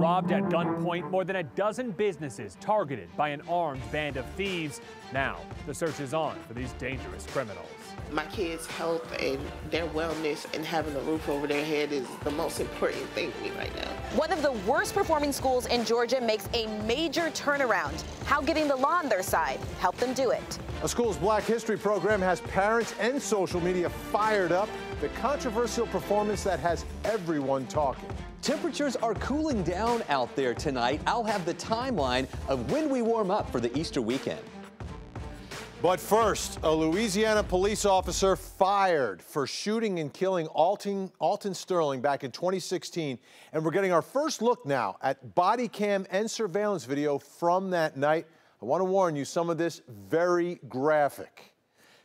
robbed at gunpoint, more than a dozen businesses targeted by an armed band of thieves. Now, the search is on for these dangerous criminals. My kids' health and their wellness and having a roof over their head is the most important thing to me right now. One of the worst performing schools in Georgia makes a major turnaround. How getting the law on their side helped them do it. A school's Black History program has parents and social media fired up. The controversial performance that has everyone talking. Temperatures are cooling down out there tonight. I'll have the timeline of when we warm up for the Easter weekend. But first, a Louisiana police officer fired for shooting and killing Alton Sterling back in 2016. And we're getting our first look now at body cam and surveillance video from that night. I want to warn you, some of this very graphic.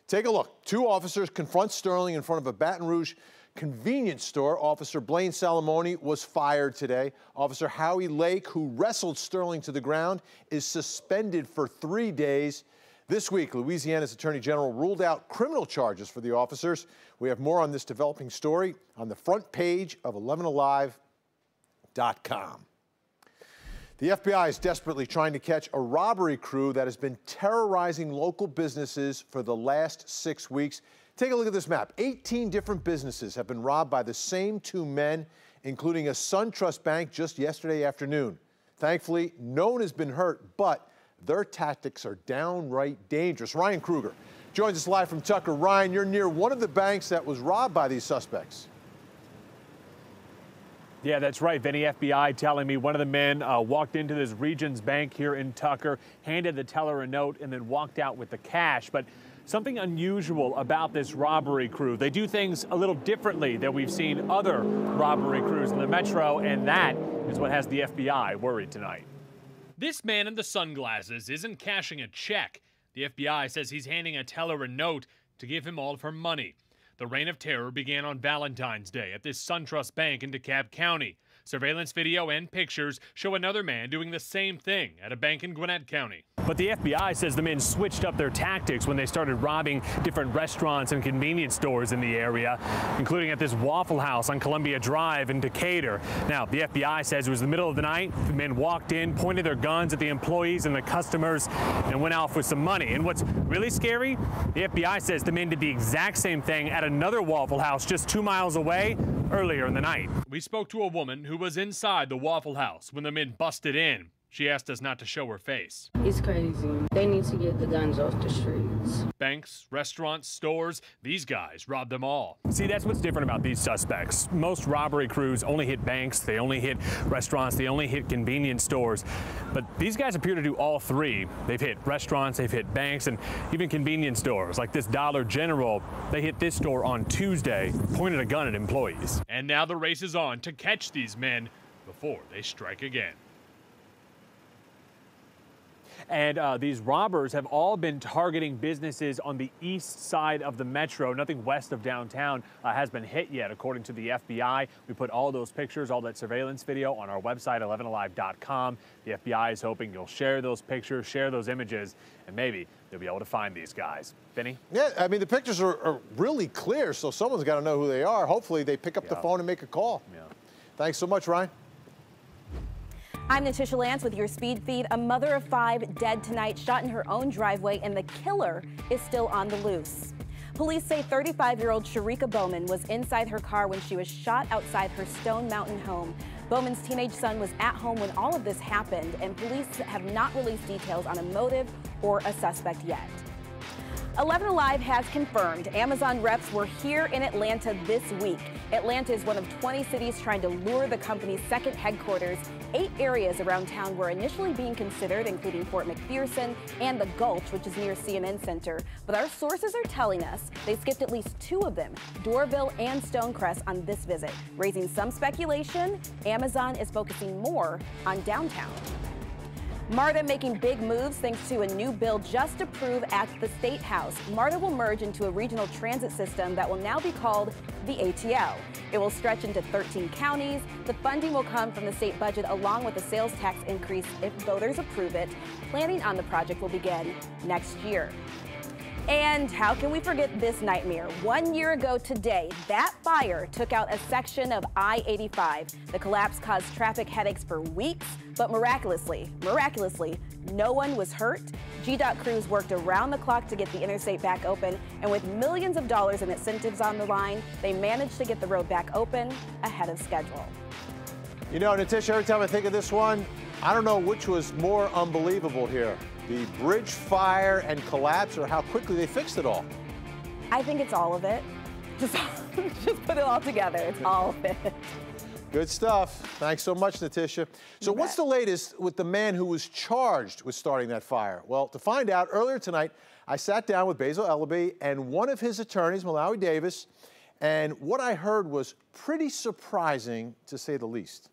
Take a look. Two officers confront Sterling in front of a Baton Rouge convenience store. Officer Blaine Salamone was fired today. Officer Howie Lake, who wrestled Sterling to the ground, is suspended for 3 days. This week, Louisiana's Attorney General ruled out criminal charges for the officers. We have more on this developing story on the front page of 11alive.com. The FBI is desperately trying to catch a robbery crew that has been terrorizing local businesses for the last 6 weeks. Take a look at this map. 18 different businesses have been robbed by the same two men, including a SunTrust bank just yesterday afternoon. Thankfully, no one has been hurt, but their tactics are downright dangerous. Ryan Kruger joins us live from Tucker. Ryan, you're near one of the banks that was robbed by these suspects. Yeah, that's right, Vinny. FBI telling me one of the men walked into this Regions Bank here in Tucker, handed the teller a note, and then walked out with the cash. But something unusual about this robbery crew. They do things a little differently than we've seen other robbery crews in the metro, and that is what has the FBI worried tonight. This man in the sunglasses isn't cashing a check. The FBI says he's handing a teller a note to give him all of her money. The reign of terror began on Valentine's Day at this SunTrust bank in DeKalb County. Surveillance video and pictures show another man doing the same thing at a bank in Gwinnett County. But the FBI says the men switched up their tactics when they started robbing different restaurants and convenience stores in the area, including at this Waffle House on Columbia Drive in Decatur. Now, the FBI says it was the middle of the night. The men walked in, pointed their guns at the employees and the customers, and went off with some money. And what's really scary, the FBI says the men did the exact same thing at another Waffle House just 2 miles away earlier in the night. We spoke to a woman who was inside the Waffle House when the men busted in. She asked us not to show her face. It's crazy. They need to get the guns off the streets. Banks, restaurants, stores, these guys robbed them all. See, that's what's different about these suspects. Most robbery crews only hit banks, they only hit restaurants, they only hit convenience stores. But these guys appear to do all three. They've hit restaurants, they've hit banks, and even convenience stores. Like this Dollar General, they hit this store on Tuesday, pointed a gun at employees. And now the race is on to catch these men before they strike again. And these robbers have all been targeting businesses on the east side of the metro. Nothing west of downtown has been hit yet, according to the FBI. We put all those pictures, all that surveillance video on our website, 11alive.com. The FBI is hoping you'll share those pictures, share those images, and maybe they'll be able to find these guys. Vinny? Yeah, I mean, the pictures are really clear, so someone's got to know who they are. Hopefully they pick up the phone and make a call. Yeah. Thanks so much, Ryan. I'm Natisha Lance with your speed feed. A mother of 5 dead tonight, shot in her own driveway, and the killer is still on the loose. Police say 35-year-old Sharika Bowman was inside her car when she was shot outside her Stone Mountain home. Bowman's teenage son was at home when all of this happened, and police have not released details on a motive or a suspect yet. 11 Alive has confirmed Amazon reps were here in Atlanta this week. Atlanta is one of 20 cities trying to lure the company's second headquarters. 8 areas around town were initially being considered, including Fort McPherson and the Gulch, which is near CNN Center. But our sources are telling us they skipped at least 2 of them, Doraville and Stonecrest, on this visit, raising some speculation Amazon is focusing more on downtown. MARTA making big moves thanks to a new bill just approved at the State House. MARTA will merge into a regional transit system that will now be called the ATL. It will stretch into 13 counties. The funding will come from the state budget along with a sales tax increase if voters approve it. Planning on the project will begin next year. And how can we forget this nightmare? 1 year ago today, that fire took out a section of I-85. The collapse caused traffic headaches for weeks, but miraculously, no one was hurt. GDOT crews worked around the clock to get the interstate back open, and with millions of dollars in incentives on the line, they managed to get the road back open ahead of schedule. You know, Natisha, every time I think of this one, I don't know which was more unbelievable here. The bridge fire and collapse, or how quickly they fixed it all? I think it's all of it. Just put it all together. It's all of it. Good stuff. Thanks so much, Natisha. So what's the latest with the man who was charged with starting that fire? Well, to find out, earlier tonight, I sat down with Basil Ellaby and one of his attorneys, Malawi Davis, and what I heard was pretty surprising, to say the least.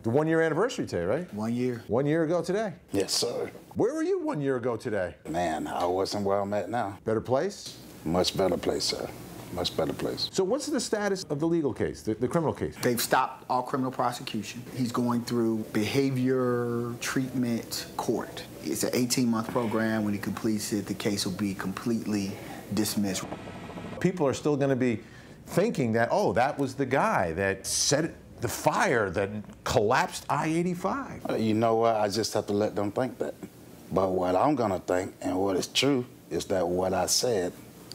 The 1 year anniversary today, right? 1 year. 1 year ago today? Yes, sir. Where were you 1 year ago today? Man, I wasn't where I'm at now. Better place? Much better place, sir. Much better place. So what's the status of the legal case, the criminal case? They've stopped all criminal prosecution. He's going through behavior treatment court. It's an 18-month program. When he completes it, the case will be completely dismissed. People are still going to be thinking that, oh, that was the guy that set the fire that collapsed I-85. You know what? I just have to let them think that. But what I'm going to think, and what is true, is that what I said,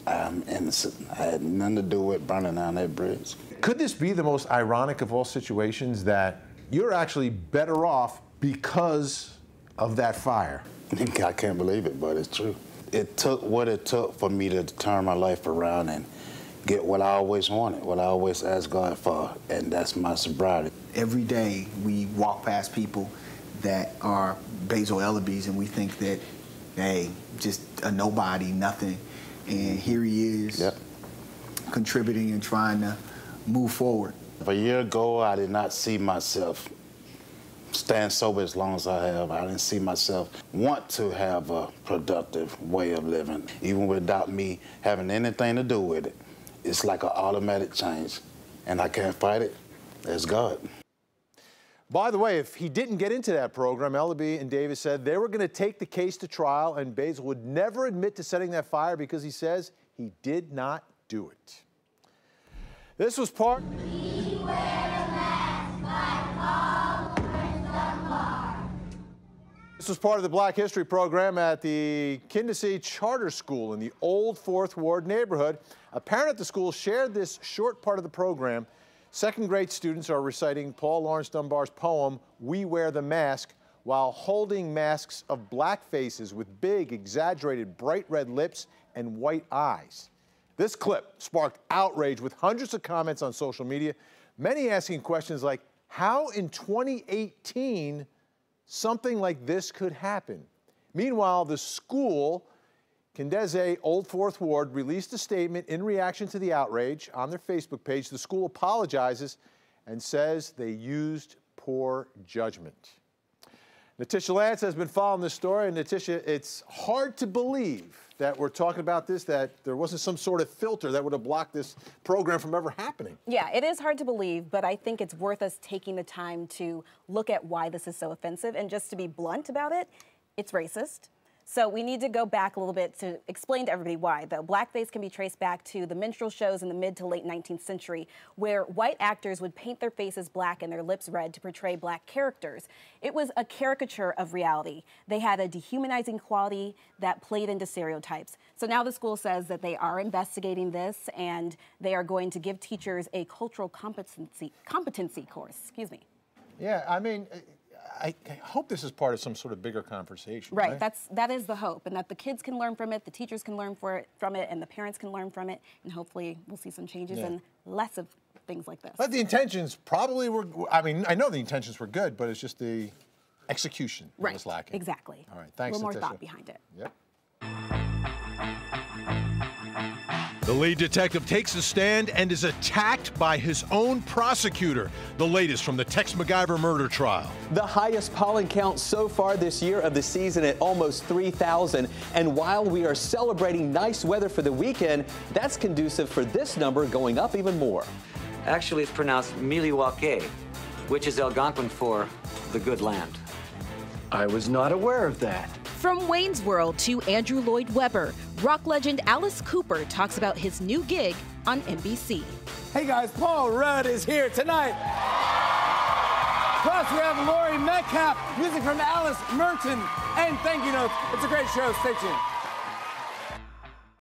I'm innocent. I had nothing to do with burning down that bridge. Could this be the most ironic of all situations, that you're actually better off because of that fire? I can't believe it, but it's true. It took what it took for me to turn my life around and get what I always wanted, what I always asked God for, and that's my sobriety. Every day we walk past people that are Basil Ellabys, and we think that, hey, just a nobody, nothing. And here he is, contributing and trying to move forward. A year ago, I did not see myself stand sober as long as I have. I didn't see myself want to have a productive way of living, even without me having anything to do with it. It's like an automatic change, and I can't fight it. That's God. By the way, if he didn't get into that program, Ellaby and Davis said they were going to take the case to trial, and Basil would never admit to setting that fire because he says he did not do it. This was part... This was part of the Black History program at the Kindesy Charter School in the Old Fourth Ward neighborhood. A parent at the school shared this short part of the program. Second grade students are reciting Paul Laurence Dunbar's poem, We Wear the Mask, while holding masks of black faces with big, exaggerated, bright red lips and white eyes. This clip sparked outrage with hundreds of comments on social media, many asking questions like, how in 2018 something like this could happen? Meanwhile, the school, Kindesy Old Fourth Ward, released a statement in reaction to the outrage on their Facebook page. The school apologizes and says they used poor judgment. Natisha Lance has been following this story, and Natisha, it's hard to believe that we're talking about this, that there wasn't some sort of filter that would have blocked this program from ever happening. Yeah, it is hard to believe, but I think it's worth us taking the time to look at why this is so offensive. And just to be blunt about it, it's racist. So we need to go back a little bit to explain to everybody why. The blackface can be traced back to the minstrel shows in the mid to late 19th century, where white actors would paint their faces black and their lips red to portray black characters. It was a caricature of reality. They had a dehumanizing quality that played into stereotypes. So now the school says that they are investigating this, and they are going to give teachers a cultural competency course. Excuse me. Yeah, I mean, I hope this is part of some sort of bigger conversation. Right, that is the hope, and that the kids can learn from it, the teachers can learn from it, and the parents can learn from it, and hopefully we'll see some changes and less of things like this. But the intentions probably were, I mean, I know the intentions were good, but it's just the execution that was lacking. Exactly. All right, thanks, a little more Natisha. thought behind it. Yep. The lead detective takes a stand and is attacked by his own prosecutor. The latest from the Tex MacGyver murder trial. The highest pollen count so far this year of the season at almost 3,000. And while we are celebrating nice weather for the weekend, that's conducive for this number going up even more. Actually, it's pronounced Miliwake, which is Algonquin for the good land. I was not aware of that. From Wayne's World to Andrew Lloyd Webber, rock legend Alice Cooper talks about his new gig on NBC. Hey guys, Paul Rudd is here tonight. Plus, we have Laurie Metcalf, music from Alice Merton, and thank you notes. It's a great show. Stay tuned.